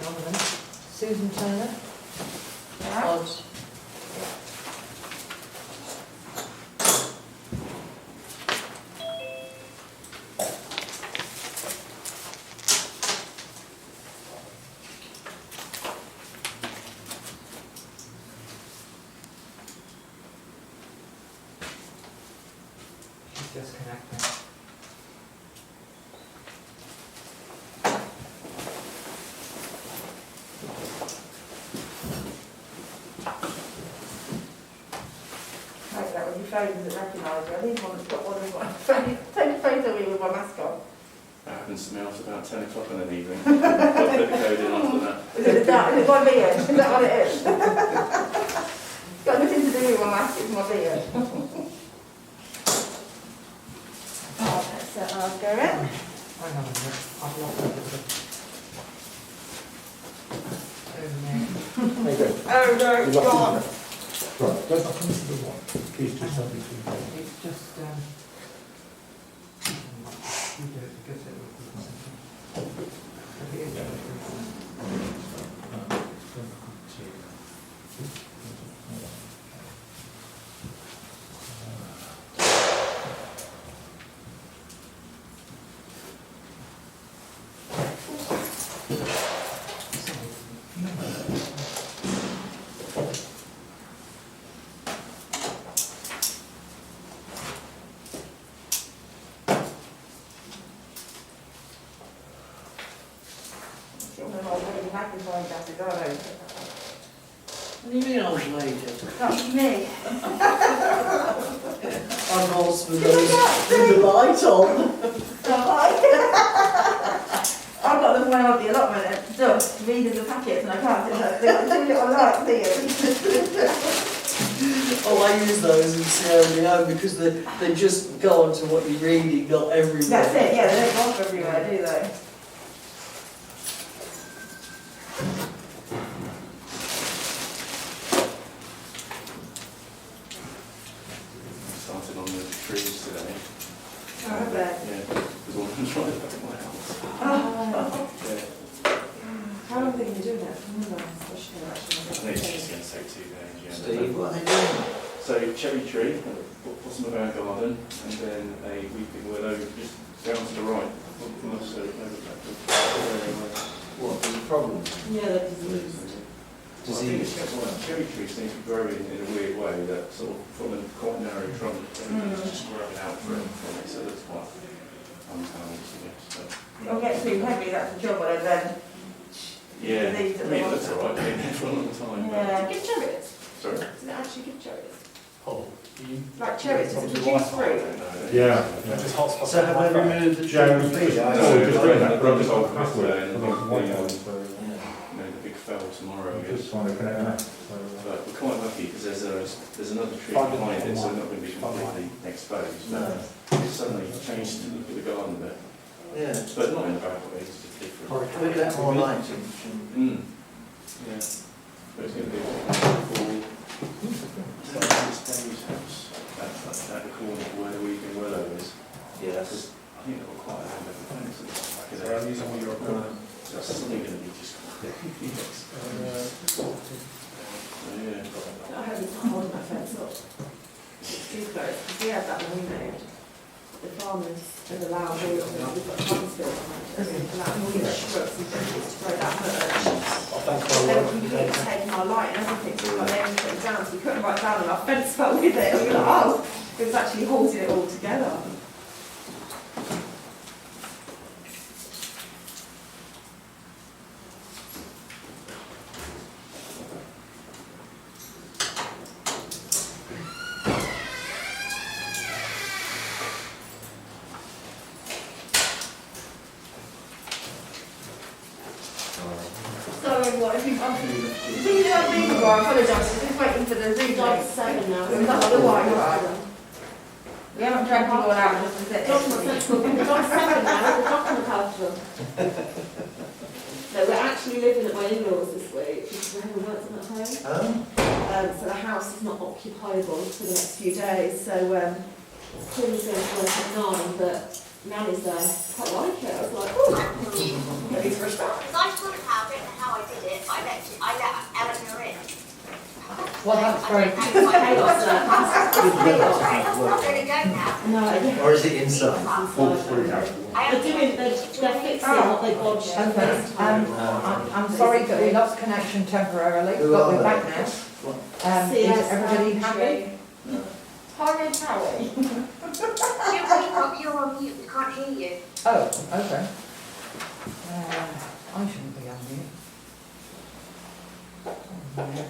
one of them. Susan Turner. Odd. She's just connecting. Like that when your phone doesn't recognise you. I need one that's got one of my phone. Take a photo of me with my mask on. That happens to me after about 10 o'clock in the evening. I'll put the code in after that. Is it that? Is it my beard? Is that what it is? Got nothing to do with my mask, it's my beard. Oh, let's set ours go in. Hang on a minute, I've lost it. Oh There you go. Oh no, it's You've lost gone. it. Right, where's that coming to the one? Please do no. something to It's just, you do it because it was Magnifying glass, I don't know. What do you mean, old lady? That's me. I'm horse with the light on. I've got them when I'm at the allotment at dusk, reading the packets, and I can't do that. They've got 2 little lights here. Oh, I use those in Sierra Leone because they just go on to what you're reading, not everywhere. That's it, yeah, they don't go off everywhere, do they? Started on the trees today. Oh, I bet. Yeah, there's one that's right back at my house. Oh. Yeah. How long have they been doing that? I I think it's just going to take 2 days. Yeah. Steve, what are they doing? So cherry tree at the bottom of our garden, and then a weeping willow just down to the right. What, there's a problem? Yeah, they're diseased. I think it's just like cherry trees seem to be growing in a weird way, that sort of from a quite narrow trunk, and it's just growing out from it, so that's quite uncanny to suggest. It'll get too heavy, that's the trouble, and then... Yeah, I disease at the mean, bottom. that's all right, been there for a long time. but- Yeah. Give cherries? Sorry? Does it actually give cherries? Oh, Like cherries, does it produce fruit? yeah. So have they removed the Jones, tree? No, just doing that, but I'm just the on whole password. today, and I'm the not white one, so the big fell tomorrow I'm is. just trying to connect that. But we're quite lucky because there's another tree Find it behind it, so online. we're not going to be completely exposed. No. But it's suddenly changed to look at the garden a bit, Yeah. but not in a bad way, it's just different. Can we get more light in? Yeah. But it's going to be a full. So it's Dave's house, at the corner of where the weeping willow is. Yes. I think they've got quite a hand of the fence at the back of So there. I'm using all your So that's suddenly going to be just. Yes. So, yeah. I hope it's not holding that fence up. It's too close, because we had that when we moved. The farmers had allowed all of them, we've got a farmer's field behind us, allowing all these shrubs and bushes to grow that much. They were completely taking our light and everything, so we were like, they were putting down, so we couldn't write down and our fence fell with it, and we were like, oh, it was actually holding it all together. Sorry, what, if you... If you do have me before, I apologise, I'm just waiting for the Zoom. Like 7 now. We've got the Wi-Fi. We haven't dragged you all out just to sit It's like 7 now, we're not going to have them. No, we're actually living at my in-laws this week, because we haven't worked on at home. So the house is not occupiable for the next few days, so Tim's going to work at 9, but Nanny's there. Quite like it. I was like, oh, ready for a start. I just wondered how I I let Eleanor in. Well, that's very, I'm going to go now. No, Or is it inside? they're doing, they're fixing what they bodged. okay. I'm sorry that we lost connection temporarily, Who but are we're they? back now. Is everybody happy? Harry Towie. You're on mute, we can't hear you. Oh, okay. I shouldn't be on mute. Oh, yeah.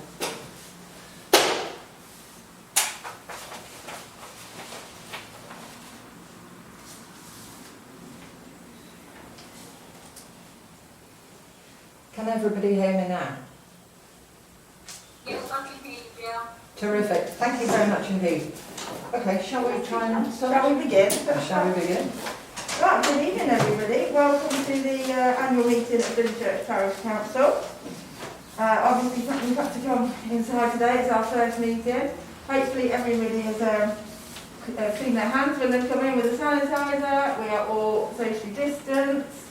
Can everybody hear me now? Yes, I can hear you, Jill. Terrific. Thank you very much indeed. Okay, shall we try and start? Shall we begin? Shall we begin? Right, good evening everybody. Welcome to the annual meeting of Dunchurch Parish Council. Obviously we've had to come inside today, it's our first meeting. Hopefully everybody has cleaned their hands when they come in with a sanitizer. We are all socially distanced.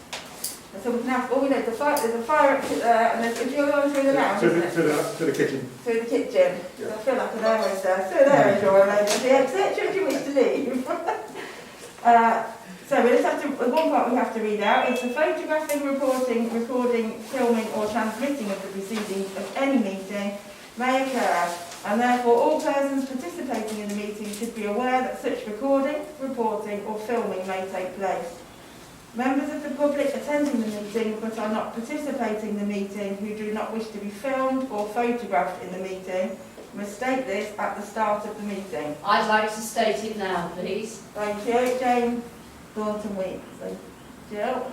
And so we can have, there's a fire exit there, and if you're going through the lounge, isn't it? To the kitchen. Through the kitchen. I feel like an hour is there. So there is your emergency exit, should you wish to leave. So we just have to, the one part we have to read out is the photographing, reporting, recording, filming or transmitting of the proceedings of any meeting may occur, and therefore all persons participating in the meeting should be aware that such recording, reporting or filming may take place. Members of the public attending the meeting but are not participating in the meeting who do not wish to be filmed or photographed in the meeting must state this at the start of the meeting. I'd like to state it now, please. Thank you, Jane Thornton-Weeks. Jill?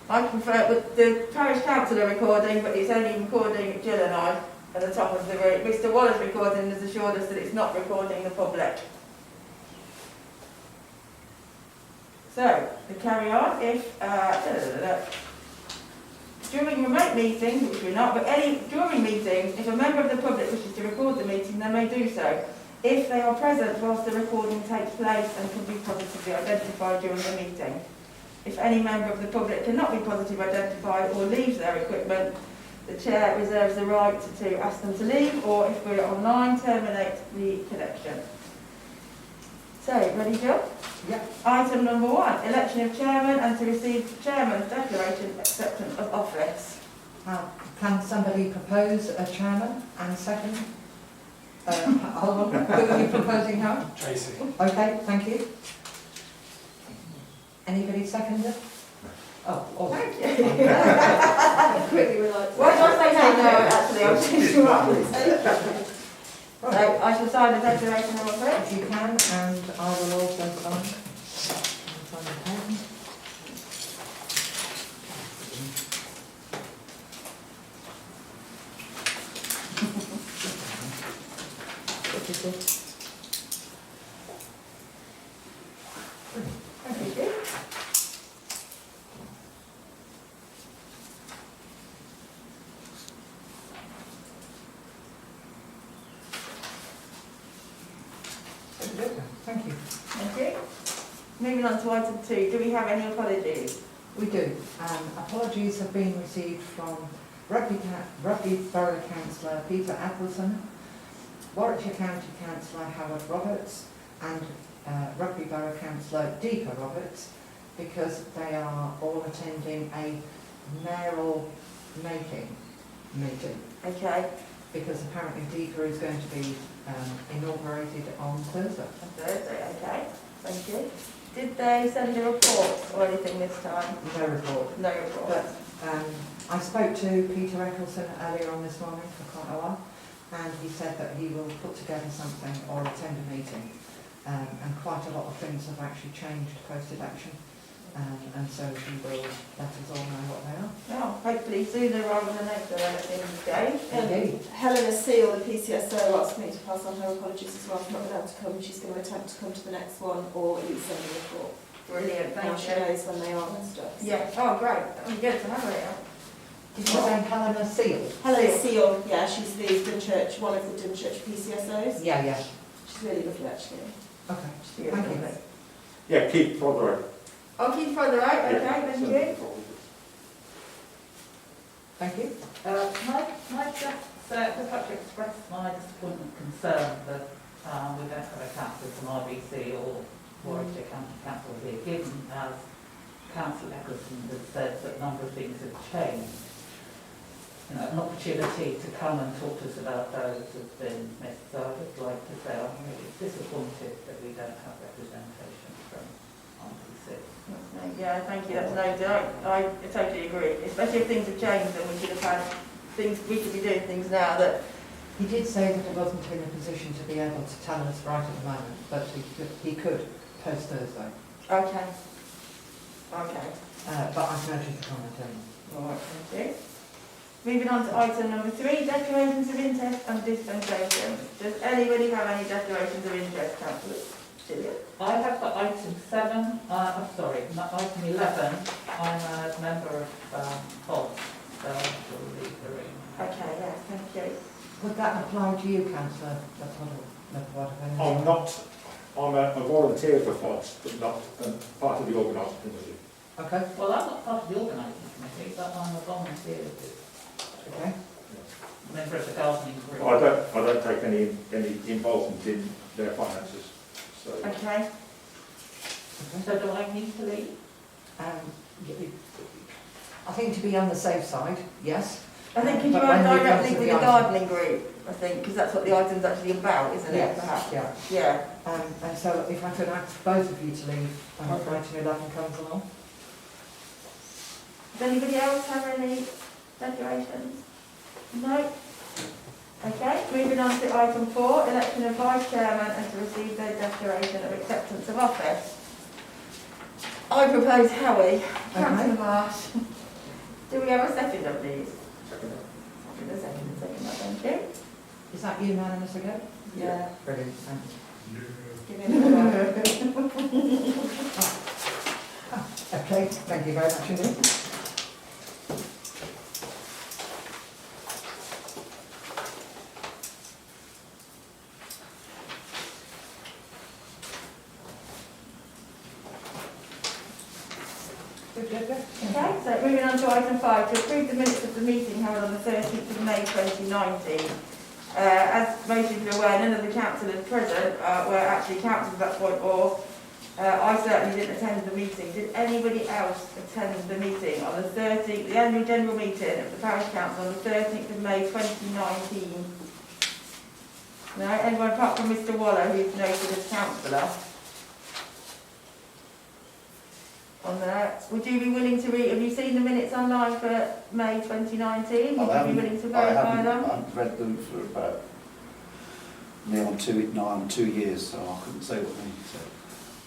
I prefer, with the parish council are recording, but it's only recording Jill and I at the top of the room. Mr. Waller's recording and has assured us that it's not recording the public. So, to carry on, if, during remote meetings, which we're not, but during meetings, if a member of the public wishes to record the meeting, they may do so, if they are present whilst the recording takes place and can be positively identified during the meeting. If any member of the public cannot be positively identified or leaves their equipment, the chair reserves the right to ask them to leave, or if we're online, terminate the connection. So, ready, Jill? Yep. Item number 1, election of chairman and to receive chairman's declaration of acceptance of office. Can somebody propose a chairman and second? Hold on, who are you proposing now? Tracy. Okay, thank you. Anybody second it? Oh, Thank you. Quickly, we like to. Why do I say no? No, actually, I'm changing my mind. So, right. I shall sign the declaration of office. If you can, and I will also sign. Sign the pen. What is this? Thank you. Thank you. Thank you. Moving on to item 2, do we have any apologies? We do. Apologies have been received from Rugby Borough Councillor Peter Appleton, Warwickshire County Councillor Howard Roberts and Rugby Borough Councillor Deepa Roberts, because they are all attending a mayoral meeting. Okay. Because apparently Deepa is going to be inaugurated on Thursday. On Thursday, okay. Thank you. Did they send a report or anything this time? No report. No report. But I spoke to Peter Eccleston earlier on this morning for quite a while, and he said that he will put together something or attend a meeting. And quite a lot of things have actually changed post-election, and so he will let us all know what they are. No, hopefully sooner rather than later at the end of the day. Indeed. Helena Seal, the PCSO, asked me to pass on her apologies as well for not being able to come. She's going to attempt to come to the next one or at least send a report. Brilliant, Now thank she you. knows when they are and stuff. Yeah, oh great, that would be good to have her. Did you say Helena Seal? Helena Seal, yeah, she's the Dunchurch, one of the Dunchurch PCSOs. Yeah, yeah. She's really lovely actually. Okay. She's Thank you. beautiful. Yeah, keep further. I'll keep further right, okay, thank you. Thank you. Can I just like to express my disappointment and concern that we don't have a councillor from RBC or Warwickshire County Council here, given as Councillor Eccleston has said that a number of things have changed. You know, an opportunity to come and talk to us about those has been missed. So I'd just like to say I'm really disappointed that we don't have representation from RBC. Yeah, thank you, that's noted. I totally agree, especially if things have changed and we should have had things, we should be doing things now that, He did say that he wasn't in a position to be able to tell us right at the moment, but he could post Thursday. okay. But I've noted the comment in. All right, thank you. Moving on to item number 3, declarations of interest and dispensation. Does anybody have any declarations of interest, councillors? Julia? I have got item 7, not item 11. I'm a member of POD, so I will leave the room. Okay, yes, thank you. Would that apply to you, Councillor? I'm not, I'm a volunteer for PODS, but not part of the organising committee. Okay, Well, I'm not part of the organising committee, but I'm a volunteer with it. okay. Member of the gardening group. I don't take any involvement in their finances, so. Okay, So do I need to leave? I think to be on the safe side, yes. I think could you But add when we come directly to with the the item- gardening group, I think, because that's what the item's actually about, isn't it, Yes, perhaps? yeah. Yeah. And so if I could ask both of you to leave when Okay. item 11 comes along. Does anybody else have any declarations? No? Okay, moving on to item 4, election of vice chairman and to receive their declaration of acceptance of office. I propose Howie, Councillor Marsh. Do we have a seconder, please? Second, thank you. Is that unanimous again? Yeah. Brilliant, thanks. Give him a round. Okay, thank you very much indeed. Okay, so moving on to item 5, to approve the minutes of the meeting held on the 13th of May 2019. As most of you are aware, none of the councillors present were actually councillors at that point, or I certainly didn't attend the meeting. Did anybody else attend the meeting on the 13th, the annual general meeting of the Parish Council on the 13th of May 2019? No, anyone apart from Mr Waller, who's noted as councillor? On there. Would you be willing to read, have you seen the minutes online for May 2019? Would you be willing to verify them? I haven't read them for about near on 2 years, so I couldn't say what they said.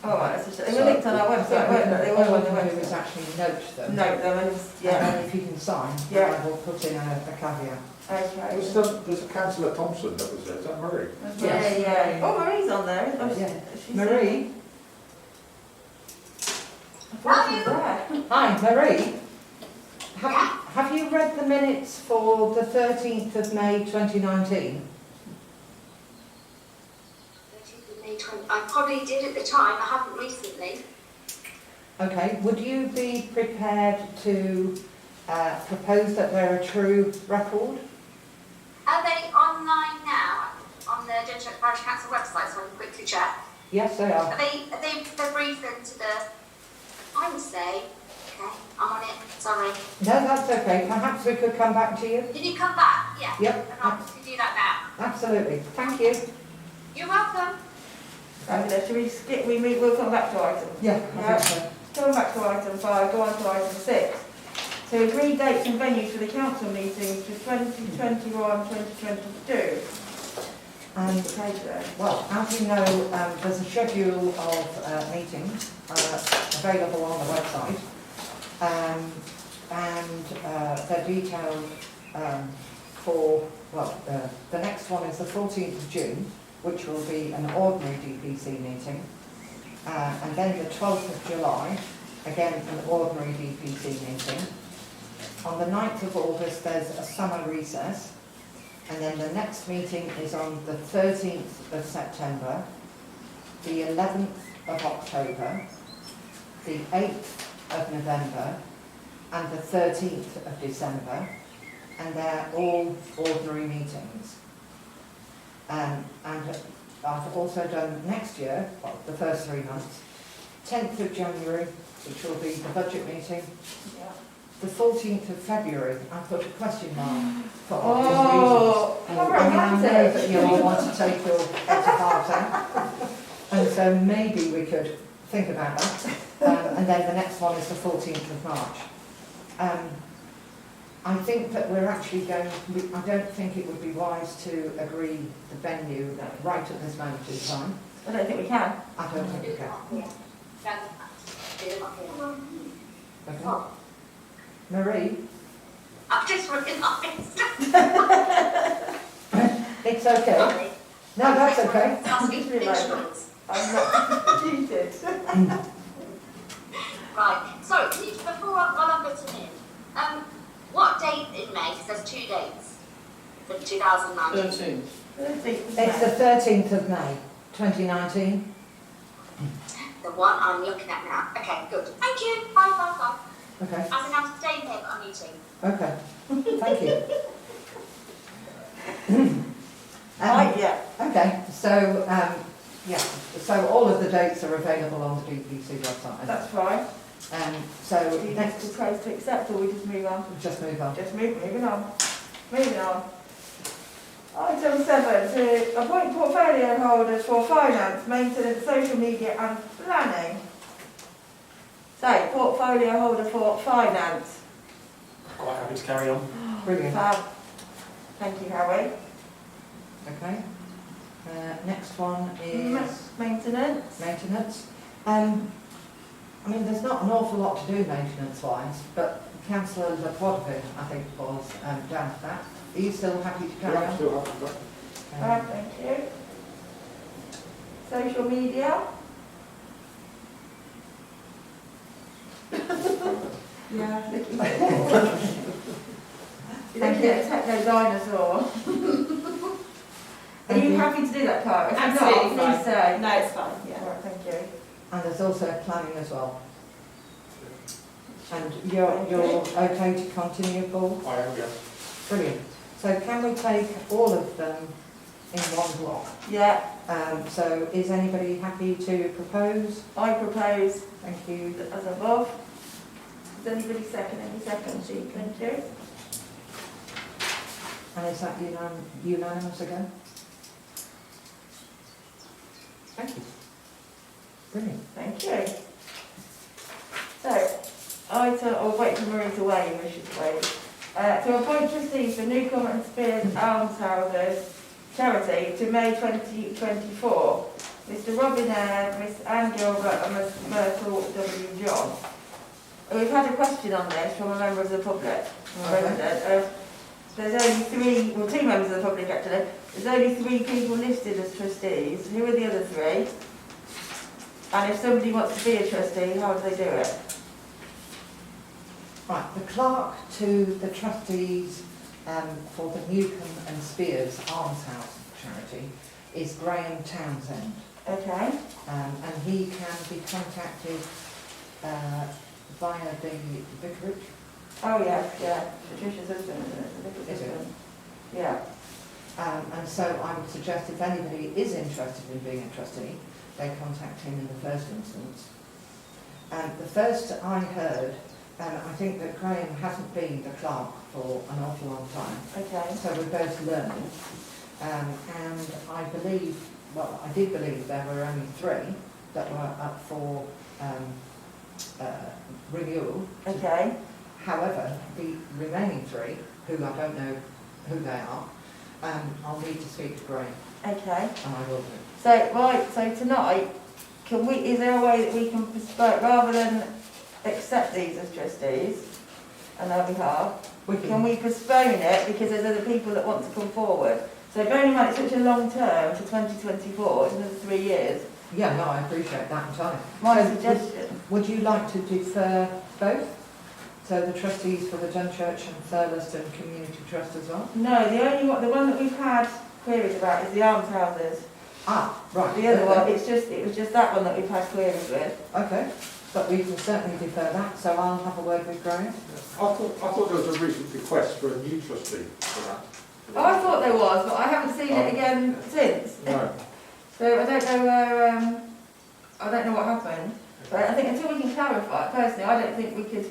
Oh, right, they were linked on our website, weren't they? They were All on we the can do is website. actually note them. Note them and, Yeah, yeah, and if you can sign, Yeah. then I will put in a caveat. okay. There's a Councillor Thompson that was there, is that Marie? Yeah, yeah. Oh, Marie's on there. Oh, Yeah. she's Marie? I thought she was there. Hi, Marie. Have you read the minutes for the 13th of May 2019? 13th of May 20. I probably did at the time, I haven't recently. Okay, would you be prepared to propose that they're a true record? Are they online now on the Dunchurch Parish Council website, so I can quickly check? Yes, they are. Are they're briefed into the, I would say, okay, I'm on it, sorry. No, that's okay. Perhaps we could come back to you? Did you come back? Yeah. Yep. And I'll just do that Absolutely. Thank you. now. You're welcome. Fabulous. Should we skip, we'll come back to item. Yeah, Yeah. I think so. Going back to item 5, go on to item 6. To agree dates and venues for the council meetings for 2021, 2022. And, Okay, then. well, as you know, there's a schedule of meetings available on the website. And they're detailed for, well, the next one is the 14th of June, which will be an ordinary DPC meeting. And then the 12th of July, again an ordinary DPC meeting. On the 9th of August there's a summer recess, and then the next meeting is on the 13th of September, the 11th of October, the 8th of November, and the 13th of December. and they're all ordinary meetings. And I've also done next year, well, the first 3 months, 10th of January, which will be the budget meeting, Yeah. the 14th of February, I put a question mark for Oh, obvious how reasons. And I know that romantic. you all want to take your better halves out. And so maybe we could think about that. And then the next one is the 14th of March. I think that we're actually I don't think it would be wise to agree the venue right at this moment in time. I don't think we can. I don't think we can. Okay. Marie, I've just realised. it's okay. Sorry. No, that's okay. Asking for insurance. I'm not cheated. Right, sorry, before I'm butting in, what date in May, because there's 2 dates for 2019. 13. It's the 13th of May, 2019. The one I'm looking at now. Okay, good. Thank you. Bye. Okay, As in, I'm staying here, but I'm eating. okay. Thank you. Right, yeah. Okay, so, yeah, so all of the dates are available on the DPC website. That's fine. So Do you next, propose to accept or we just move on? just move on. Just moving on. Moving on. Item 7, to appoint portfolio holders for finance, maintenance, social media and planning. So, portfolio holder for finance. Quite happy to carry on. Brilliant. Fab. Thank you, Harry. Okay. Next one is Maintenance. maintenance. I mean, there's not an awful lot to do maintenance-wise, but Councillor Wadvin, I think, was down for that. Are you still happy to carry Yeah, on? still happy, but Fab, thank you. Social media. Yeah. You don't get a techno dinosaur. Are you happy to do that, Cara? If you're not, Absolutely please fine. say. No, it's fine, yeah. Right, thank you. And there's also planning as well. And you're okay to continue, Paul? I am, yeah. Brilliant. So can we take all of them in one block? Yeah, So is anybody happy to propose? I propose Thank you. as above. Does anybody second? Any second, Chief? Thank you. And is that unanimous again? Thank you. Brilliant. Thank you. So, I'll wait for Marie to weigh in, we should wait. To appoint trustees for Newcombe and Spears Almshouses charity to May 2024. Mr Robin Eyre, Miss Anne Gilbert and Miss Myrtle W. John. We've had a question on this from a member of the public, resident. There's only 2 members of the public actually. There's only 3 people listed as trustees. Who are the other 3? And if somebody wants to be a trustee, how do they do it? Right, the clerk to the trustees for the Newcombe and Spears Almshouse charity is Graham Townsend. Okay. And he can be contacted via the vicarage. Oh yes, yeah. Patricia's husband, isn't it? The vicar's Is it? husband. Yeah. And so I would suggest if anybody is interested in being a trustee, they contact him in the first instance. The first I heard, I think that Graham hasn't been the clerk for an awful long time, Okay. so we're both learning. And I believe, well, I did believe there were only 3 that were up for renewal. Okay. However, the remaining 3, who I don't know who they are, I'll need to speak to Graham, Okay. and I will do. So right, so tonight, is there a way that we can postpone, rather than accept these as trustees on our behalf, can we postpone it because there's other people that want to come forward? So bearing in mind it's such a long term to 2024, it's another 3 years. Yeah, no, I appreciate that entirely. My So suggestion, Would you like to defer both? So the trustees for the Dunchurch and Thurlaston Community Trust as well? no, the one that we've had queries about is the almshouses. Ah, right. The other one, it was just that one that we've had queries with. Okay. but we can certainly defer that, so I'll have a word with Graham. I thought there was a recent request for a new trustee for that. Oh, I thought there was, but I haven't seen it again since. No. So I don't know where, I don't know what happened. But I think until we can clarify, personally, I don't think we could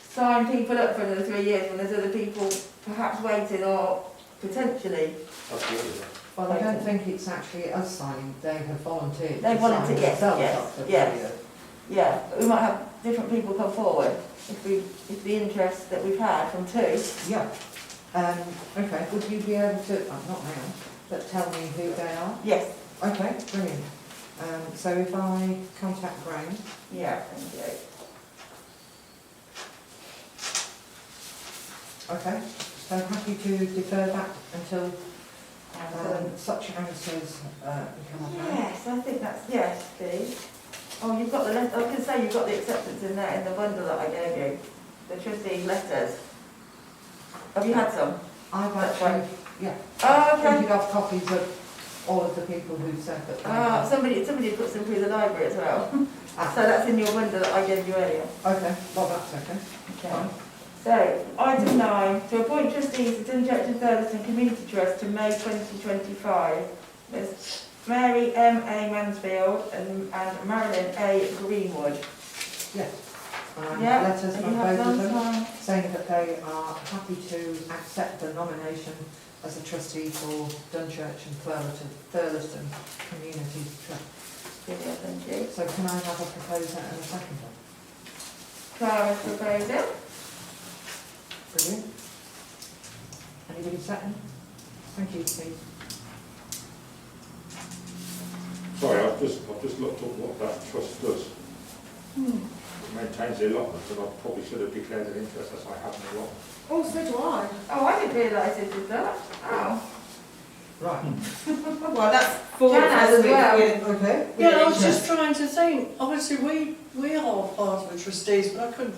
sign people up for another 3 years when there's other people perhaps waiting or potentially. Absolutely. Well, I don't think it's actually us signing, they have volunteered. They to volunteered, sign yes, themselves yes, up for 3 yes. years. Yeah, but we might have different people come forward if the interest that we've had from two. Yeah. Okay, would you be able to, not now, but tell me who they are? Yes. Okay, brilliant. So if I contact Graham, Yeah, thank you. okay, so happy to defer that until such answers become apparent. Yes, I think that's, yes, please. Oh, you've got the letter, I was going to say you've got the acceptance in there in the bundle that I gave you, the trustees' letters. Have you had some? I've That's actually, right. yeah, Oh, okay. printed off copies of all of the people who said that they Ah, had. somebody put some through the library as well. Ah. So that's in your bundle that I gave you earlier. Okay, well, that's okay. Okay. So, item 9, to appoint trustees to Dunchurch and Thurleton Community Trust to May 2025. There's Mary M.A. Mansfield and Marilyn A. Greenwood. Yes. Yeah, Letters and from you have both of them those, saying that they are happy to accept the nomination as a trustee for Dunchurch and Thurleton Community Trust. Brilliant, thank you. So can I have a proposer and a seconder? Clara's proposal. Brilliant. Anybody second? Thank you, Steve. Sorry, I've just looked up what that trust does. It maintains the allotments, and I probably should have declared an interest as I have an allotment. Oh, so do I. Oh, I didn't realise it did that. Oh. Right. Well, that's for Jan has as well. Okay. Yeah, I was just trying to think, obviously we are part of the trustees, but I can't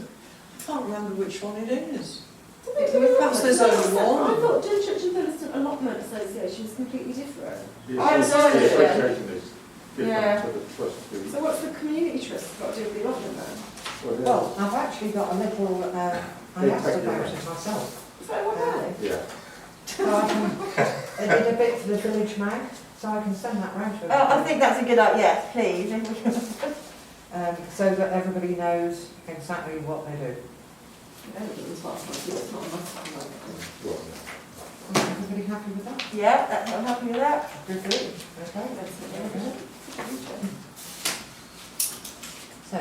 remember which one it is. Perhaps there's only I one. thought Dunchurch and Thurleton Allotment Association was completely different. I'm sorry, The Jen. association is Yeah. different to the trustee. So what's the community trust got to do with the allotment then? Well, I've actually got a little, I asked about it myself. Is that what that is? Yeah. So I did a bit for the village mag, so I can send that round to Oh, I everybody. think that's a good idea. Yes, please. So that everybody knows exactly what they do. Everything's last month, it's not a month. Well, Is everybody happy with that? Yeah, I'm happy with that. Good, good. Okay. So,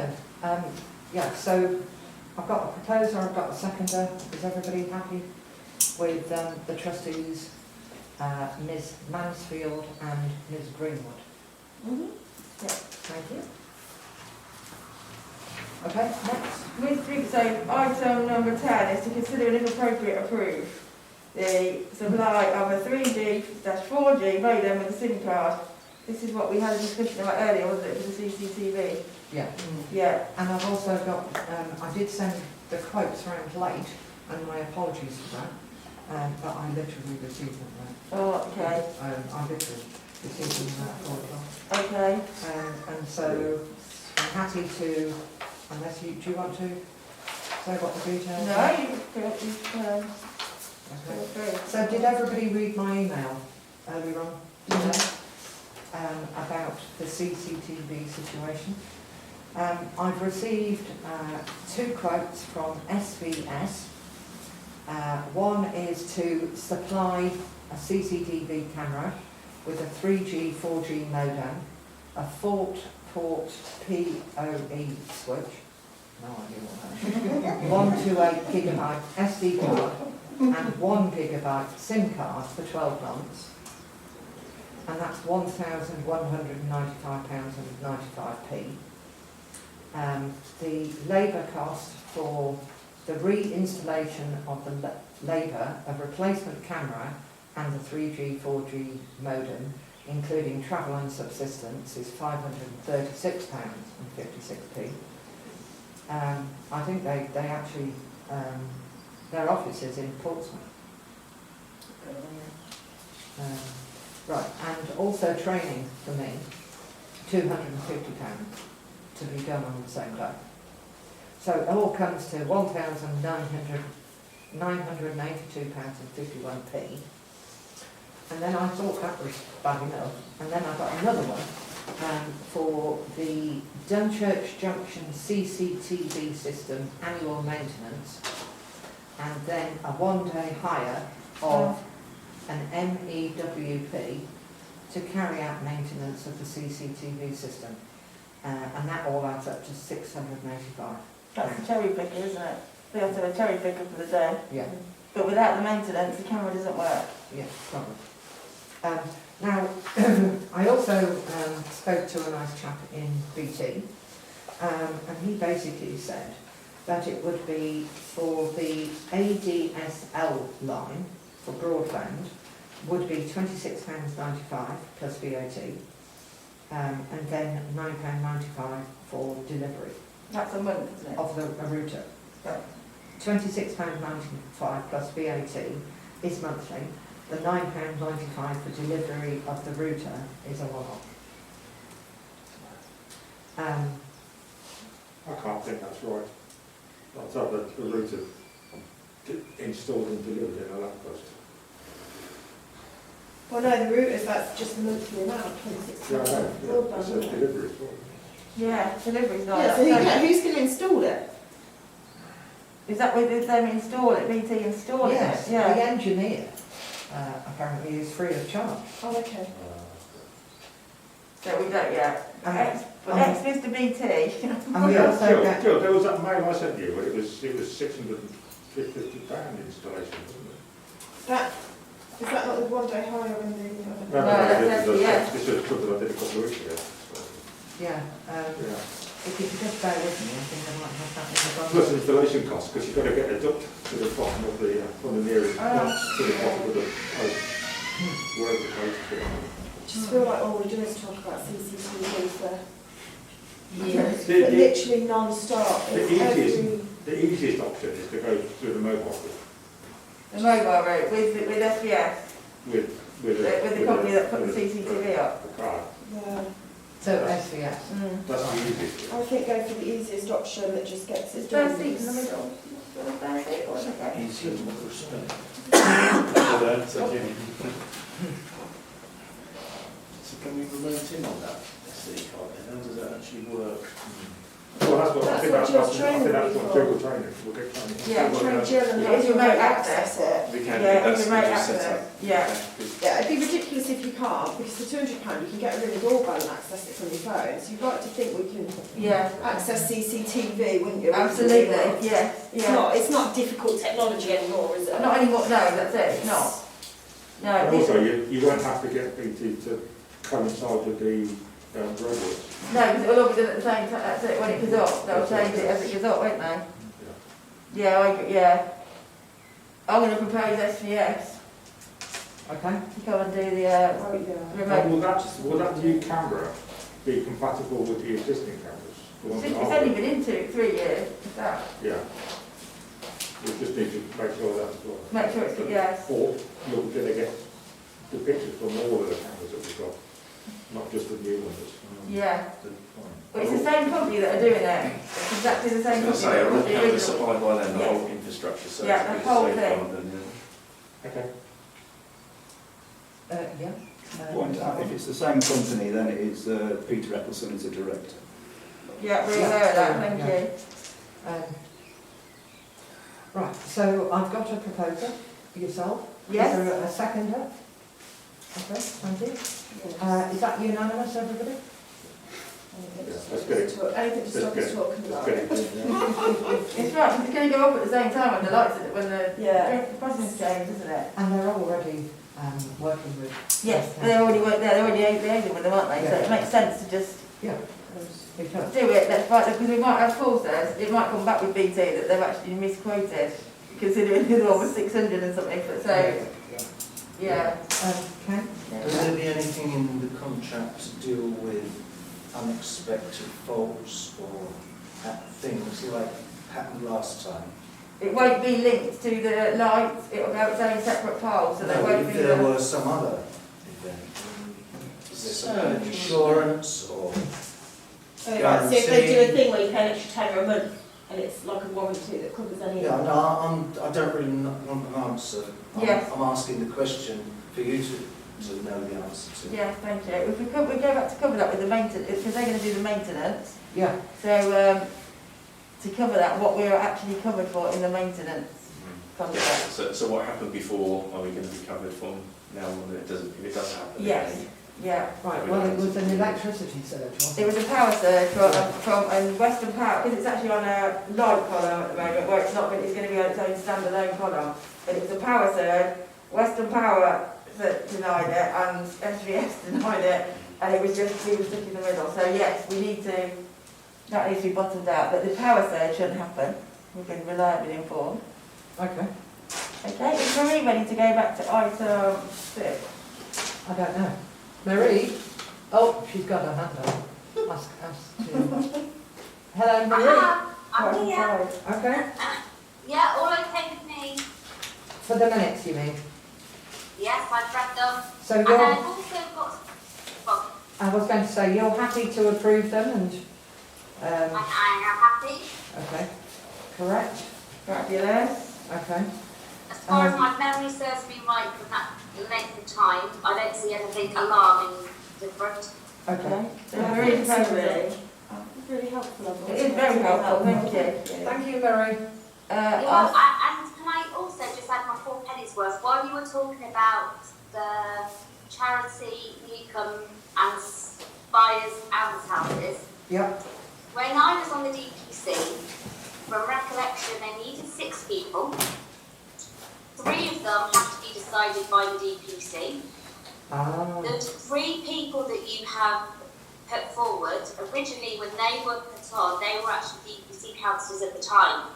yeah, so I've got a proposer, I've got a seconder. Is everybody happy with the trustees, Ms Mansfield and Ms Greenwood? Yeah. Thank you. Okay, next. So item number 10 is to consider and if appropriate approve the supply of a 3G-4G modem with a SIM card. This is what we had a discussion about earlier, wasn't it, for the CCTV? Yeah. Yeah. And I've also got, I did send the quotes round late, and my apologies for that, but I literally received them late. Oh, okay. I literally received them at 4 o'clock. Okay. And so I'm happy to, unless you, do you want to say what the details No, are? you Okay. So did everybody read my email earlier on today about the CCTV situation? I've received 2 quotes from SVS. One is to supply a CCTV camera with a 3G, 4G modem, a port PoE switch, no idea what that is, 128 gigabyte SD card, and 1 gigabyte SIM card for 12 months. And that's £1,195.95p. The labour cost for the reinstallation of the labour of replacement camera and the 3G, 4G modem, including travel and subsistence, is £536.56p. I think they actually, their office is in Portsmouth. Right, and also training for me, £250 to be done on the same day. So it all comes to £1,982.51. And then I thought that was bad enough. And then I got another one for the Dunchurch Junction CCTV system annual maintenance, and then a one-day hire of an MEWP to carry out maintenance of the CCTV system. And that all adds up to £685. That's the cherry picker, isn't it? They have to have a cherry picker for the day. Yeah. But without the maintenance, the camera doesn't work. Yeah, probably. Now, I also spoke to a nice chap in BT, and he basically said that it would be for the ADSL line for broadband would be £26.95 plus VAT, and then £9.95 for delivery That's a month, isn't it? of the router. Right. £26.95 plus VAT is monthly. The £9.95 for delivery of the router is a one-off. I can't think that's right. I'd have the router installed and delivered in a lamppost. Well, no, the routers, that's just the monthly amount, 26 Yeah, I know, pounds. yeah, it says delivery as well. Yeah, delivery's not. Yeah, so who's going to install it? Is that where they install it? BT installing Yes, it? Yeah. the engineer apparently is free of charge. Oh, okay. So we don't yet. Um, But next Mr BT. And we also get, Jill, there was that mail I sent you, but it was £650 installation, wasn't it? That, is that not the one-day hire in the... No, that's yes. this was something I did a couple of weeks ago. So, yeah, yeah. if you could just bear with me, I think I might have that in the Plus bottom. installation costs, because you've got to get a duct to the bottom of the, from the nearest, to the bottom of the post, wherever the post is. I just feel like all we're doing is talk about CCTVs there. Yes. But literally non-stop. The easiest option is to go through the mobile route The mobile route with SBS, with the company that put the CCTV up. the card. Yeah. So SVS. That's the easiest. I think go for the easiest option that just gets Is it there done. a seat in the middle? Is there a spare seat or is it okay? Easy in what respect? So can we remote in on that SD card then? How does that actually work? Well, that's what I think That's what Jill's training that's what people. Jill will train it. We'll get training. Yeah, Train Jill and It how is to remote access it. We can, Yeah, that's it's remote just set access. up. Yeah. Yeah, it'd be ridiculous if you can't, because for £200 you can get a ring doorbell and access it from your phone. So you'd like to think we can Yeah. access CCTV, wouldn't you? Absolutely, yes, It's yeah. not, it's not difficult technology anymore, is it? Not anymore, no, that's it, it's not. No, And this- also, you won't have to get BT to coincide with the roadworks. no, because it'll all be done at the same time, that's it, when it goes up, they'll change it as it goes up, won't they? Yeah, yeah. I'm going to propose SVS, Okay? to come and do the Oh, yeah. remote. Will that new camera be compatible with the existing cameras? The ones It's that are- only been in 3 years, is that? Yeah. We just need to make sure that's as well. Make sure it's, yes. Or you're going to get the pictures from all of the cameras that we've got, not just the new ones. Yeah. But it's the same company that are doing it. It's exactly the I same was company going to say, that all did the cameras original. supplied by them, the Yeah. whole infrastructure, so Yeah, it's the a whole safe thing. one then, Okay. Yeah. Point out, if it's the same company, then it is Peter Eccleston as a director. Yeah, we're aware of that, thank you. Right, so I've got a proposal for yourself. Yes? Is there a seconder? Okay, thank you. Is that unanimous, everybody? Let's get it. Anything to stop us talking Let's about get it. it. It's right, it's going to go up at the same time when the lights, when the Yeah. crossings change, isn't it? And they're already working with... Yes, they already work there, they're already liaising with them, aren't they? So it makes sense to just Yeah. Because, do it, let's fight, because we might have calls there, it might come back with BT that they've actually misquoted, considering there's almost 600 and something, but so, yeah. Ken? Yeah. Will there be anything in the contract to deal with unexpected faults or things like happened last time? It won't be linked to the lights, it'll go its own separate pole, so there No, won't if be there the... were some other event, is there some kind of insurance or? So if they do a thing where you pay an extra £10 a month, and it's like a warranty that covers any. Yeah, no, I don't really want an answer. Yes. I'm asking the question for you to know the answer to. Yeah, thank you. If we go back to cover that with the maintenance, because they're going to do the maintenance. Yeah. So to cover that, what we're actually covered for in the maintenance contract. So what happened before, are we going to be covered from now on if it doesn't happen? Yes. again? Yeah. Right, well, it was an electricity surge, wasn't It was a power surge from Western Power, because it's actually on a light column at the moment, where it's not, it's going to be on its own standalone column. But it was a power surge, Western Power denied it, and SVS denied it, and it was just, we were stuck in the middle. So yes, we need to, that needs to be bottomed out, but the power surge shouldn't happen. We've been reliably informed. Okay. Okay, is Marie ready to go back to item 6? I don't know. Marie? Oh, she's got her hand up. Ask to... Hello, Marie? I'm here. Okay. Yeah, all okay with me? For the minutes, you mean? Yes, I've read them. So And you're... I've also got, well, I was going to say, you're happy to approve them and... I am happy. Okay. Correct? Fabulous. Okay. As far as my memory serves me right from that length of time, I don't see anything alarming different. Okay. So Marie's happy. It's really helpful. It is very helpful, thank you. Thank you, Marie. Well, and can I also just add my 4 pennies worth? While you were talking about the charity, Newcombe and Spires Almshouses, Yep. when I was on the DPC, from recollection, they needed 6 people. 3 of them have to be decided by the DPC. The 3 people that you have put forward, originally when they were put on, they were actually DPC councillors at the time.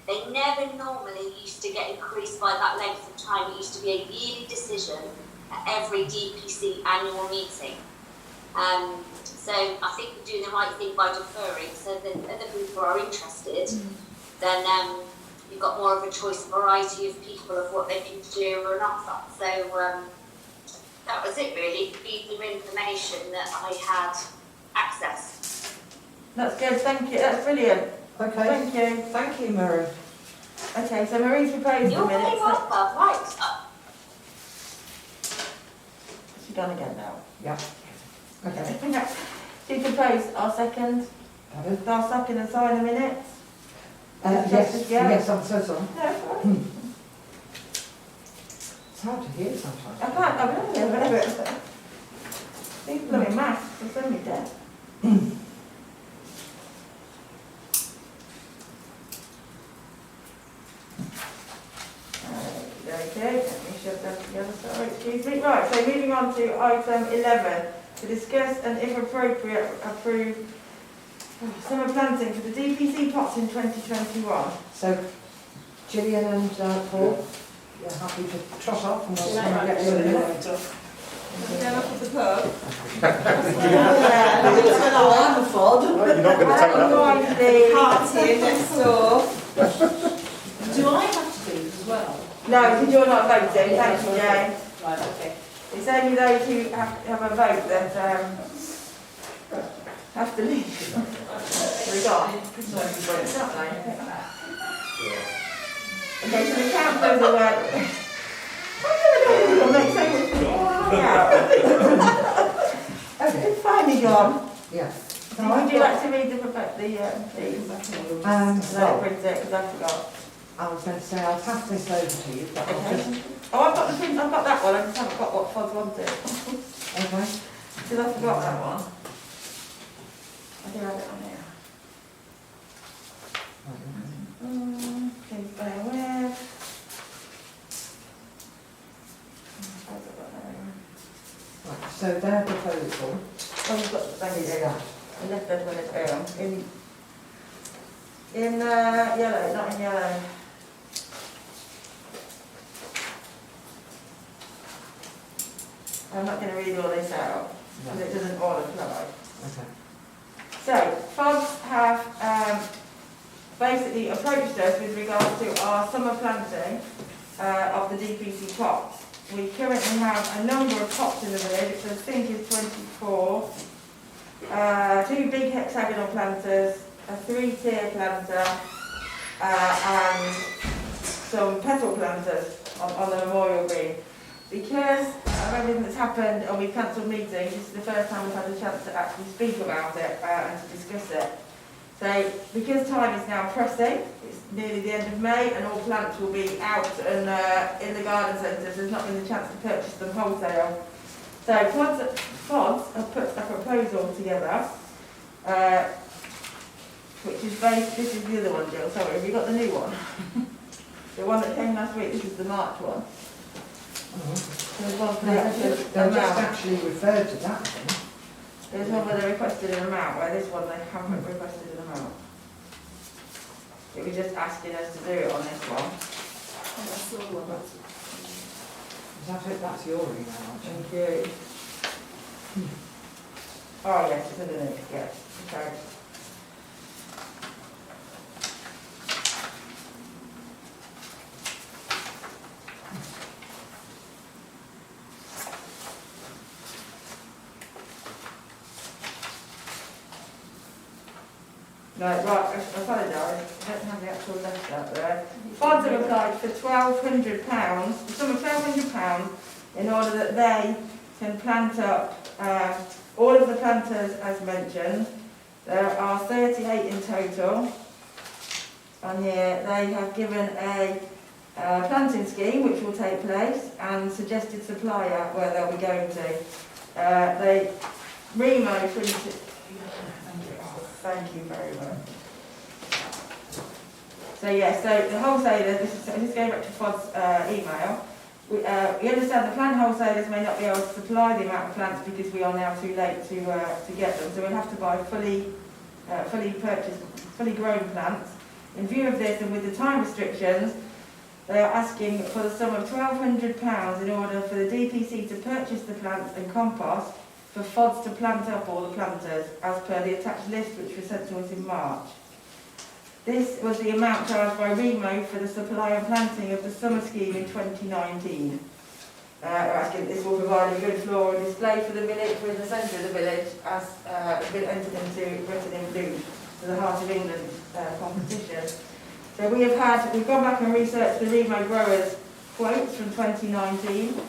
They never normally used to get increased by that length of time. It used to be a yearly decision at every DPC annual meeting. So I think we're doing the right thing by deferring, so that other people are interested. Then you've got more of a choice variety of people of what they can do or not. So that was it really, the piece of information that I had accessed. That's good, thank you, that's brilliant. Okay. Thank you. Thank you, Marie. Okay, so Marie's proposed You're the very minutes. welcome, right. She's done again now. Yeah. Okay. She proposed our second and sign the minutes. Yes, I'm so sorry. No, it's all right. It's hard to hear sometimes. I can't, I believe it. These blooming masks are suddenly dead. Okay, let me shut that together, sorry, excuse me. Right, so moving on to item 11, to discuss and if appropriate approve summer planting for the DPC pots in 2021. So, Gillian and Paul, you're happy to trot off and we'll come and get you in a minute. Going up to the pub. Yeah. I'm a fod. You're not going to take that. Party next door. Do I have to do as well? No, because you're not voting, thank you, Jane. Right, okay. It's only those who have a vote that have to leave. We got. Okay, so the councillors are aware. We'll make so much It's finally gone. Yeah. So would you like to read the please? Well, Print it, because I forgot. I was going to say I'll pass this over to you, but I'll just... Oh, I've got the print, I've got that one, I just haven't got what Fod's wanted. Okay. Because I forgot that one. I do have it on here. Please bear with. Right, so their proposal... Oh, you've got the thing there. I left that one at home. In yellow, not in yellow. I'm not going to read all this out, because it doesn't all apply. Okay. So, FODs have basically approached us with regards to our summer planting of the DPC pots. We currently have a number of pots in the village, which I think is 24. 2 big hexagonal planters, a 3-tier planter, and some petal planters on the memorial green. Because of everything that's happened and we've cancelled meetings, this is the first time we've had a chance to actually speak about it and to discuss it. So, because time is now pressing, it's nearly the end of May and all plants will be out and in the garden centres, there's not been a chance to purchase them wholesale. So FODS have put a proposal together, which is based, this is the other one, Jill, sorry, have you got the new one? The one that came last week, this is the March one. There's one for the They've just actually referred to that thing. There's one where they requested an amount, where this one they haven't requested an amount. It was just asking us to do it on this one. That's the one. Is that it? That's your email, actually. Thank you. Oh yes, it's underneath, yes. Okay. No, right, I apologise, I don't have the actual list out there. FODs have applied for £1,200, the sum of £1,200 in order that they can plant up all of the planters as mentioned. There are 38 in total. On here they have given a planting scheme which will take place and suggested supplier where they'll be going to. Remo printed. Thank you very much. So yeah, so the wholesaler, this is going back to FOD's email. We understand the plant wholesalers may not be able to supply the amount of plants because we are now too late to get them. So we'll have to buy fully purchased, fully grown plants. In view of this and with the time restrictions, they are asking for the sum of £1,200 in order for the DPC to purchase the plants and compost for FODs to plant up all the planters, as per the attached list which was sent to us in March. This was the amount charged by Remo for the supply and planting of the summer scheme in 2019. We're asking this will provide a good floral display for the village in the centre of the village, as been entered into Britain in Bloom, to the Heart of England competition. So we've gone back and researched the Remo growers' quotes from 2019.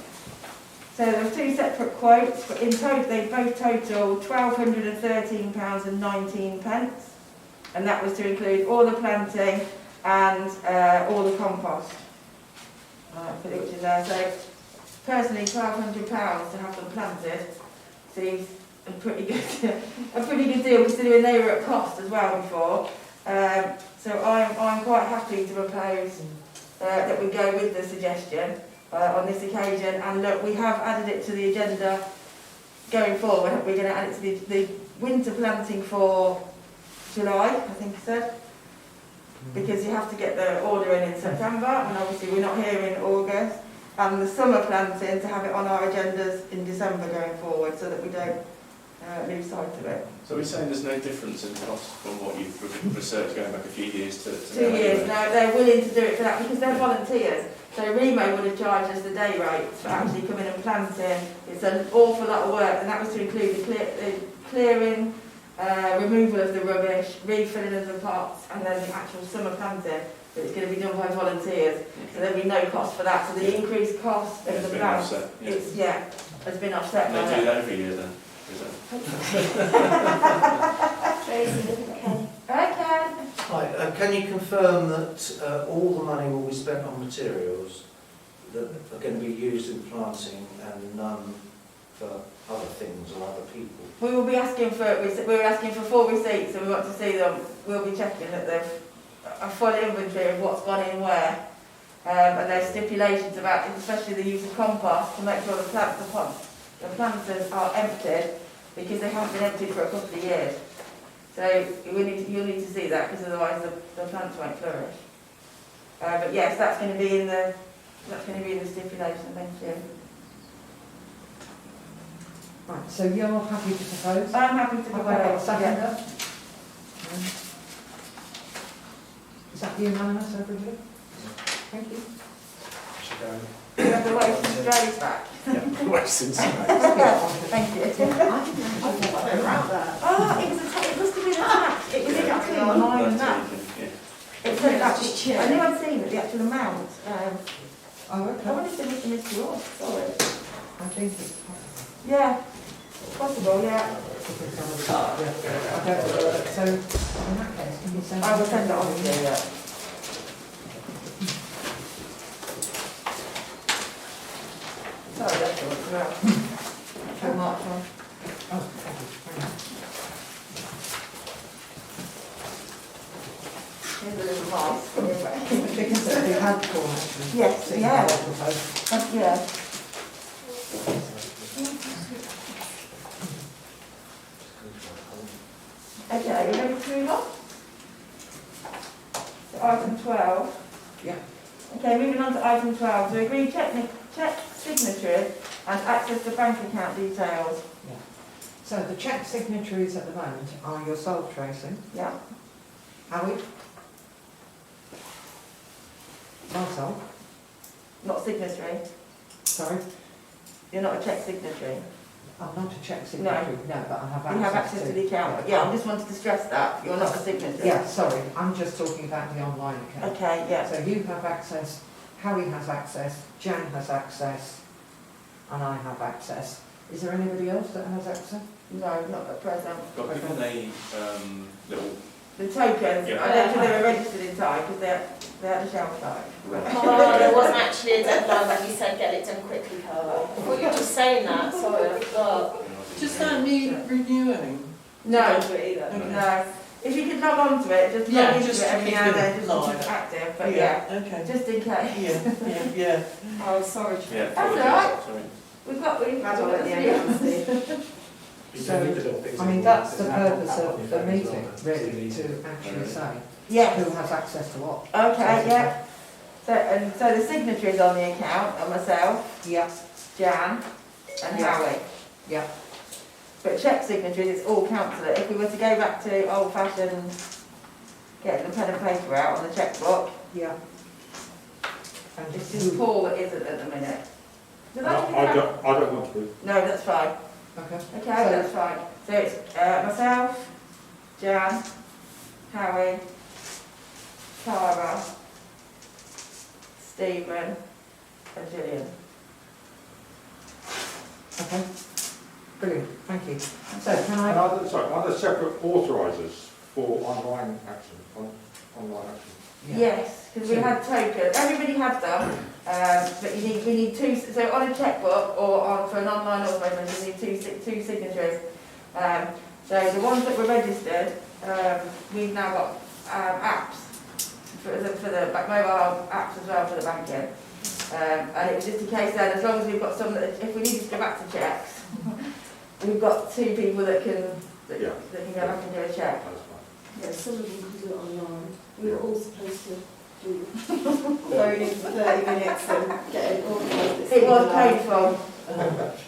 So there were 2 separate quotes, but in total they both total £1,213.19, and that was to include all the planting and all the compost, which is there. So personally, £1,200 to have them planted seems a pretty good deal considering they were at cost as well before. So I'm quite happy to propose that we go with the suggestion. On this occasion, and look, we have added it to the agenda going forward. We're going to add it to the winter planting for July, I think I said, because you have to get the order in September, and obviously we're not here in August, and the summer planting to have it on our agendas in December going forward, so that we don't lose sight of it. So we're saying there's no difference in cost from what you've researched going back a few years to 2 years. No, they're willing to do it for that because they're volunteers. So Remo would have charged us the day rates for actually coming and planting. It's an awful lot of work, and that was to include the clearing, removal of the rubbish, refilling of the pots, and then the actual summer planting. But it's going to be done by volunteers, so there'll be no cost for that. So the increased cost of the plants, has been offset. And they do that every year then? Okay. Hi, can you confirm that all the money will be spent on materials that are going to be used in planting and none for other things or other people? We will be asking for full receipts, and we want to see them. We'll be checking that they've a full inventory of what's gone in where, and there's stipulations about, especially the use of compost, to make sure the planters are emptied, because they haven't been emptied for a couple of years. So you'll need to see that, because otherwise the plants won't flourish. But yes, that's going to be in the stipulation. Thank you. Right, so you're happy to propose? I'm happy to Have I got a propose. seconder? Is that unanimous, everybody? Thank you. You have to wait for the days back. Yeah, wasting space. Thank you. I didn't know they were out there. Oh, it must have been attached. It was in between mine and that. It said actually, I knew I'd seen it, the actual amount. Oh, I okay. wonder if they must have missed yours, sorry. I think it's possible. Yeah, possible, yeah. I don't know. So, in that case, can you send? I will send it on to you, yeah. Sorry, that's all, as well. Too much on. Oh, thank you. Here's a little rice. Because they had four actually. Yes, sitting yeah. there for both. Yeah. Okay, you ready to move on? So item 12. Yeah. Okay, moving on to item 12. To agree check signatories and access to bank account details. Yeah. So the cheque signatories at the moment are yourself, Tracy, Yeah. Howie, myself, Not signatory. sorry, You're not a check signatory. I'm not a cheque signatory, no, but I have access You have access to the account. Yeah, I just wanted to stress that. You're not a signatory. Yeah, sorry, I'm just talking about the online account. Okay, yeah. So you have access, Howie has access, Jan has access, and I have access. Is there anybody else that has access? No, not at present. Got given a little. The tokens, Yeah. I don't think they were registered in time because they had a shelf life. Oh, there wasn't actually a deadline when you said get it done quickly, Carla. I thought you were just saying that, sorry, I forgot. Does that need renewing? No, Don't do it either. no. If you could log on to it, just Yeah, log into just it to every keep now and it then, just to live. keep it active, but yeah, Okay. just in case. Yeah. Oh, sorry. Yeah. That's all right. Sorry. We've got Add on at the end. So, I mean, that's the purpose of the meeting, really, to actually say Yes, who has access to what. okay, yeah. So the signatories on the account are myself, Yeah, Jan and Yeah. Howie. yeah, But check signatories, it's all councillor. If we were to go back to old fashioned, getting the pen and paper out on the chequebook, yeah. And it's it's just Paul that isn't at the minute. Does that make I sense? don't want to be. No, that's fine. okay. Okay, So- that's fine. So it's myself, Jan, Howie, Tara, Stephen and Gillian. Okay, brilliant, thank you. So can And I, are there separate authorisers for online action, online action? Yes, because we had tokens. Everybody had them, but we need two. So on a chequebook or for an online authorisation, you need two signatories. So the ones that were registered, we've now got apps for the mobile apps as well for the banking. And it was just a case then, as long as we've got some that, if we needed to go back to checks, we've got two people that can that can go back and do a check. That's fine. Yeah, some of them can do it online. We were all supposed to do going in for 30 minutes and getting organised. It was painful.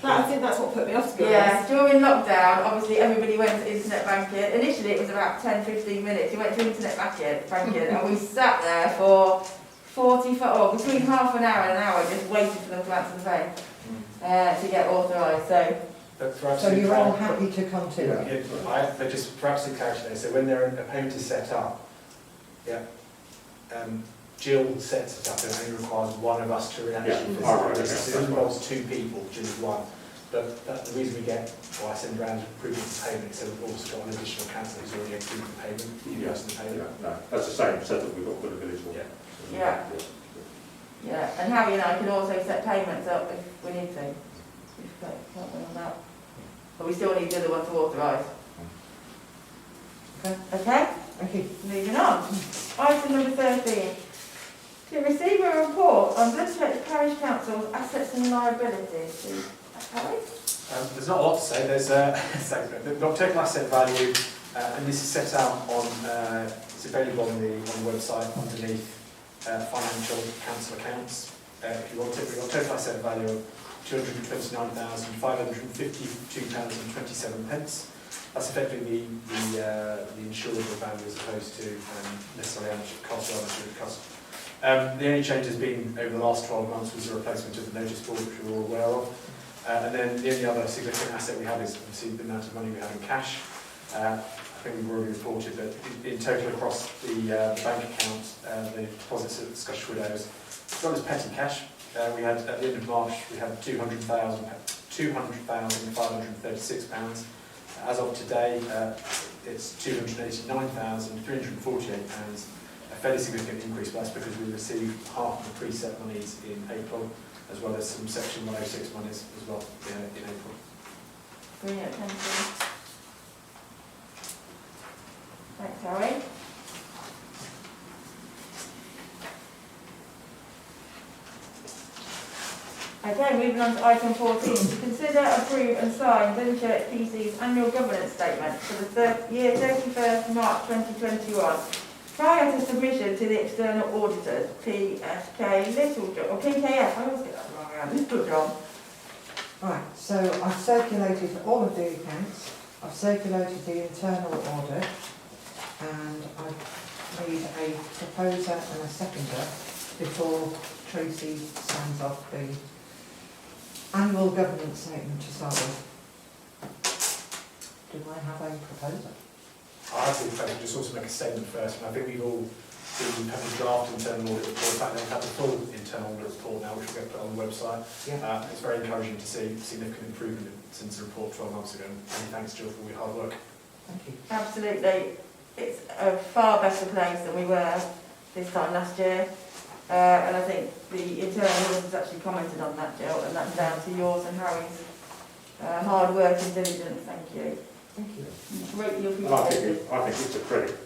I think that's what put me off to be Yeah, honest. during lockdown, obviously everybody went to internet banking. Initially it was about 10-15 minutes. You went to internet banking and we sat there for 45, or between half an hour and an hour just waiting for them to answer the phone to get authorised. so you're all happy to continue? But just for absolute clarity there, so when a payment is set up, Jill sets it up and it only requires one of us to actually facilitate this. It involves two people, Jill's one. But the reason we get, I send around approval of payment, so we've also got an additional councillor who's already approved the payment, you guys the payment. No, that's the same setup we've got for the village hall. Yeah. Yeah, and Harry and I can also set payments up if we need to. Can't we on that? But we still need the other one to authorise. Okay. Okay? Thank you. Moving on. Item number 13. To receive a report on Dunchurch Parish Council's assets and liabilities. Harry? There's not a lot to say. There's the total asset value, and this is set out on. It's available on the website underneath financial council accounts. If you want it, we've got total asset value of £229,552.27. That's effectively the insurable value as opposed to necessarily how much it costs or how much it would cost. The only change has been over the last 12 months was the replacement of the notice board, which we're all aware of. And then the only other significant asset we have is obviously the amount of money we have in cash. I think we've already reported that in total across the bank account, the deposits at Scottish Widows, as well as petty cash, we had at the end of March we had £200,536. As of today, it's £289,348. A fairly significant increase, but that's because we received half of the preset monies in April, as well as some Section 106 monies as well in April. Brilliant, thank you. Thanks, Harry. Okay, moving on to item 14. To consider, approve and sign Dunchurch PC's annual governance statement for the year 31st March 2021, prior to submission to the external auditors, PSK Littlejohn, or PKF, I always get that wrong around, Littlejohn. Right, so I've circulated all of the accounts, I've circulated the internal audit, and I've made a proposer and a seconder before Tracy signs off the annual governance statement to start with. Do I have a proposer? I think I could just also make a statement first, and I think we've all been having a draft internal audit report. In fact, they've had the full internal audit report now, which will get put on the website. Yeah. It's very encouraging to see significant improvement since the report 12 months ago. And thanks, Jill, for all your hard work. Thank you. Absolutely. It's a far better place than we were this time last year. And I think the internal audit has actually commented on that, Jill, and that's down to yours and Harry's hard work and diligence. Thank you. Thank you. Greatly And appreciated. I think it's a credit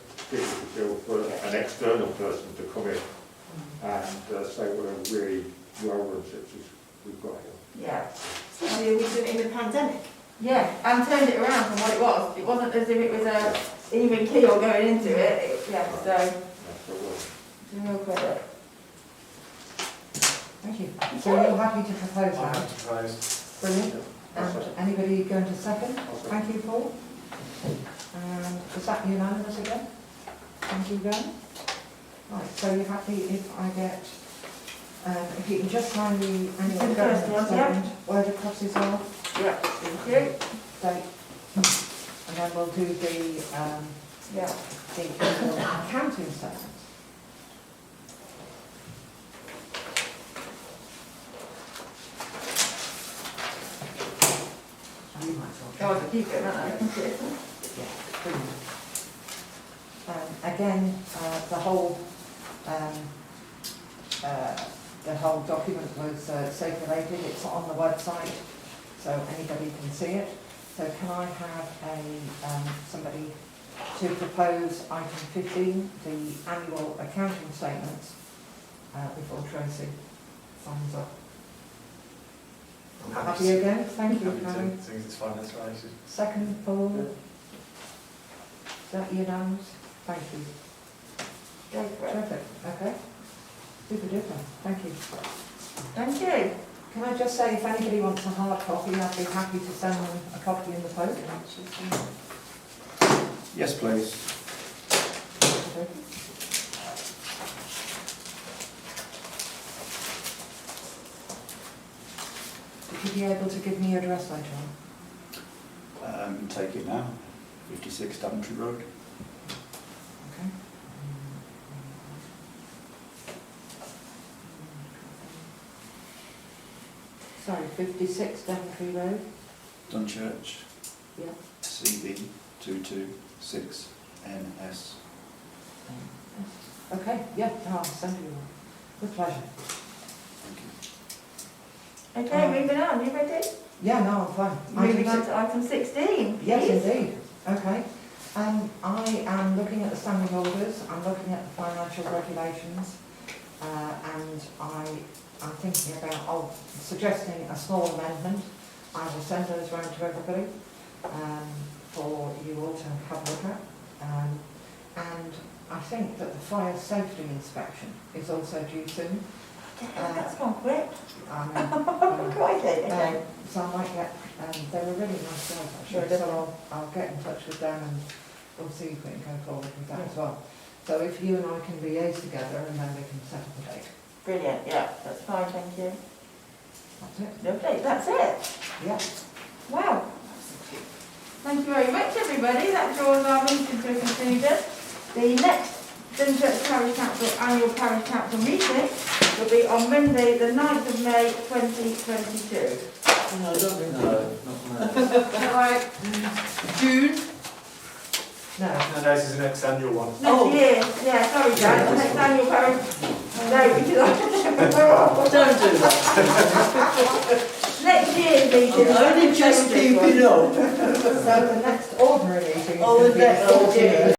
for an external person to come in and say what a really well-run service we've got here. Yeah. Especially we did it in the pandemic. Yeah, and turned it around from what it was. It wasn't as if it was a even keel going into it. Yeah, so That's the word. it's a real credit. Thank you. So you're happy to propose I'm that? happy to propose. Brilliant. And anybody going to second? Thank you, Paul. And is that unanimous again? Thank you, Glenn. Right, so you're happy if I get, if you can just sign the annual The first governance one, yeah. statement, where the crosses are, Yeah, thank you. date, and then we'll do the annual accounting statement. You might as well. Oh, I can keep it, don't I? Yeah, brilliant. Again, the whole document was circulated. It's on the website, so anybody can see it. So can I have somebody to propose item 15, the annual accounting statements, before Tracy signs up? I'm Happy again? Thank you, Happy Harry. to, since it's finance related. Second, Paul. Is that unanimous? Thank you. Go for it. Terrific, okay. Super duper, thank you. Thank you. Can I just say, if anybody wants a hard copy, I'd be happy to send them a copy in the post. Yes, please. Would you be able to give me your address later on? Take it now. 56 Dunchurch Road. Okay. Sorry, 56 Daventry Road? Dunchurch. Yeah. CB 226NS. Okay, yeah, no, I'll send you one. With pleasure. Thank you. Okay, moving on. You ready? Yeah, no, I'm fine. Moving Item on to item 16. Yes, please. indeed. Okay. I am looking at the standing orders, I'm looking at the financial regulations, and I'm thinking about suggesting a small amendment. I will send those round to everybody for you all to have a look at. And I think that the fire safety inspection is also due soon. That's gone quick. Crikey, Okay. So I might get, they were really nice guys actually, Good. so I'll get in touch with them and we'll see if we can go forward with that as well. So if you and I can liaise together and then we can set up a date. Brilliant, yeah, that's fine, thank you. That's it. Lovely, that's it. Yeah. Wow. Thank Thank you very much, everybody. That draws our meeting to a conclusion. The next Dunchurch Parish Council annual Parish Council meeting will be on Monday, the 9th of May 2022. No, I don't think No, not now. Right. June? No. No, this is the next annual one. Next year, yeah, sorry, Jack, the next annual Parish. No, because Don't do that. next year's meeting. I'm only just keeping up. So the next ordinary meeting is Oh, going to the be the next, oh 14th. dear.